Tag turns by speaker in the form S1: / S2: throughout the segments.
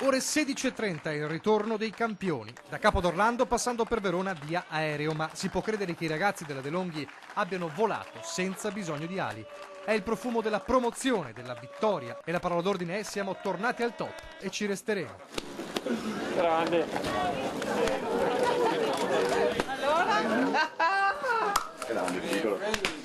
S1: Ore 16:30 il ritorno dei campioni. Da Capodorlando passando per Verona via aereo, ma si può credere che i ragazzi della De Longhi abbiano volato senza bisogno di ali. È il profumo della promozione, della vittoria e la parola d'ordine è: siamo tornati al top e ci resteremo.
S2: Grande.
S3: Grande, piccolo.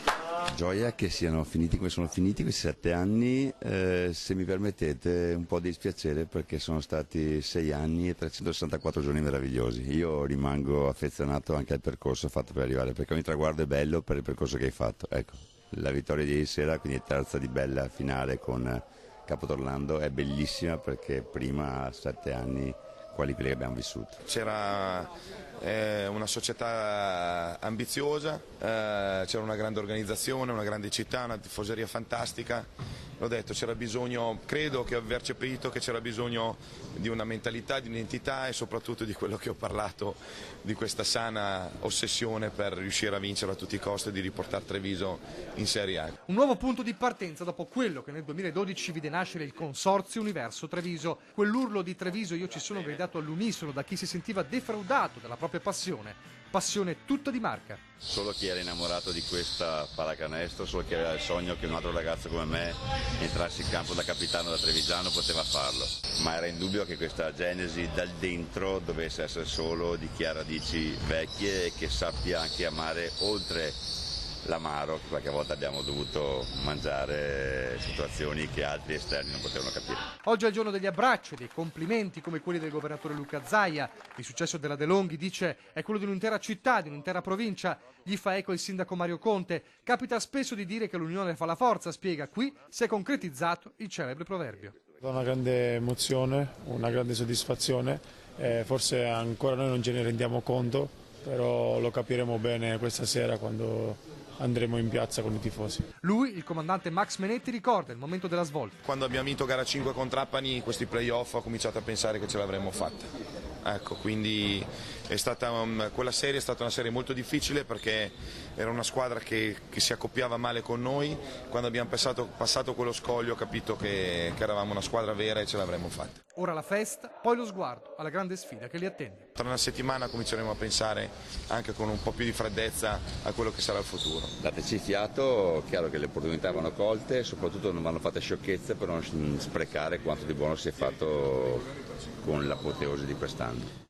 S3: Gioia che siano finiti come sono finiti questi 7 anni, se mi permettete un po' di dispiacere perché sono stati 6 anni e 364 giorni meravigliosi. Io rimango affezionato anche al percorso fatto per arrivare, perché ogni traguardo è bello per il percorso che hai fatto. Ecco, la vittoria di ieri sera, quindi terza di bella finale con Capodorlando, è bellissima perché prima 7 anni quali quelli che abbiamo vissuto.
S4: C'era una società ambiziosa, c'era una grande organizzazione, una grande città, una tifoseria fantastica. L'ho detto, c'era bisogno, credo che aver cepito che c'era bisogno di una mentalità, di un'identità e soprattutto di quello che ho parlato, di questa sana ossessione per riuscire a vincere a tutti i costi e di riportare Treviso in Serie A.
S1: Un nuovo punto di partenza dopo quello che nel 2012 vide nascere il Consorzio Universo Treviso. Quell'urlo di Treviso io ci sono gridato all'unisono da chi si sentiva defraudato dalla propria passione tutta di marca.
S3: Solo chi era innamorato di questa pallacanestro, solo chi aveva il sogno che un altro ragazzo come me entrasse in campo da capitano da trevigiano poteva farlo, ma era indubbio che questa genesi dal dentro dovesse essere solo di chi ha radici vecchie e che sappia anche amare oltre l'amaro che qualche volta abbiamo dovuto mangiare, situazioni che altri esterni non potevano capire.
S1: Oggi è il giorno degli abbracci, dei complimenti come quelli del governatore Luca Zaia. Il successo della De Longhi, dice, è quello di un'intera città, di un'intera provincia. Gli fa eco il sindaco Mario Conte. Capita spesso di dire che l'unione fa la forza, spiega. Qui si è concretizzato il celebre proverbio.
S2: Una grande emozione, una grande soddisfazione, forse ancora noi non ce ne rendiamo conto, però lo capiremo bene questa sera quando andremo in piazza con i tifosi.
S1: Lui, il comandante Max Menetti, ricorda il momento della svolta.
S4: Quando abbiamo vinto gara 5 con Trapani, questi playoff, ho cominciato a pensare che ce l'avremmo fatta. Ecco, quindi quella serie è stata una serie molto difficile perché era una squadra che si accoppiava male con noi. Quando abbiamo passato quello scoglio ho capito che eravamo una squadra vera e ce l'avremmo fatta.
S1: Ora la festa, poi lo sguardo alla grande sfida che li attende.
S4: Tra una settimana cominceremo a pensare anche con un po' più di freddezza a quello che sarà il futuro.
S3: Dateci fiato, chiaro che le opportunità vanno colte, soprattutto non vanno fatte sciocchezze per non sprecare quanto di buono si è fatto con l'apoteosi di quest'anno.